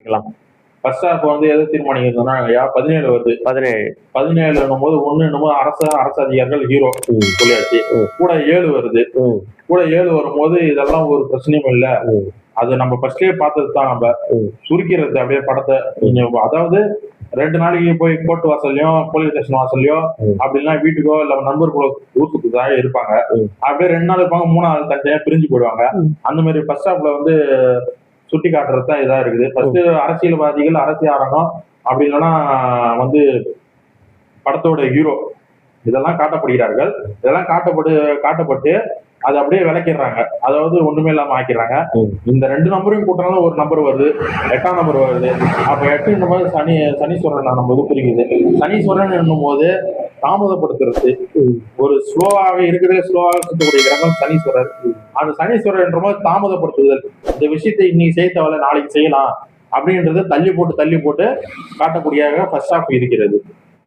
தீர்மானிக்கலாம்? First half வந்து எதை தீர்மானிக்கிறதுனா 17 வருது. 17 போது ஒண்ணு என்னமோ அரசு அதிகாரிகள் ஹீரோ சொல்லியாச்சு. கூட 7 வருது. கூட 7 வரும்போது இதெல்லாம் ஒரு பிரச்சனையும் இல்ல. அது நம்ம ஃபர்ஸ்ட்லயே பார்த்தது தான். நம்ம சுருக்கிறது அப்படியே படத்தை. அதாவது 2 நாளைக்கு போய் கோர்ட் வாசல்லையும் போலீஸ் ஸ்டேஷன் வாசல்லையோ அப்படின்னா வீட்டுக்கோ இல்ல நண்பர்களோ ஊருக்கு இருப்பாங்க. அப்படியே 2 நாள் இருப்பாங்க, 3 நாள் தனியா பிரிஞ்சு போயிடுவாங்க. அந்த மாதிரி ஃபர்ஸ்ட் ஹாஃப்ல வந்து சுட்டி காட்டுறது தான் இதா இருக்குது. ஃபர்ஸ்ட் அரசியல்வாதிகள், அரசியல் அரங்கம் அப்படி இல்லைன்னா வந்து படத்தோட ஹீரோ இதெல்லாம் காட்டப்படுகிறார்கள். இதெல்லாம் காட்டப்பட்டு அதை அப்படியே விளக்கிடுறாங்க. அதாவது ஒண்ணுமே இல்லாம ஆக்கிடுறாங்க. இந்த 2 நம்பரையும் கூட்டினாலும் ஒரு நம்பர் வருது, 8ஆம் நம்பர் வருது. அப்ப 8 என்னும் போது சனீஸ்வரன் நம்ம புரியுது. சனீஸ்வரன் என்னும் போது தாமதப்படுத்துறது, ஒரு ஸ்லோவாக இருக்கிறதே ஸ்லோவாக சுத்தக்கூடிய கிரகம் சனீஸ்வரர். அந்த சனீஸ்வரர் என்ற போது தாமதப்படுத்துதல். இந்த விஷயத்தை இன்னைக்கு செய்ய தேவையில்ல, நாளைக்கு செய்யலாம் அப்படின்றது தள்ளி போட்டு காட்டக்கூடிய ஃபர்ஸ்ட் ஹாஃப் இருக்கிறது.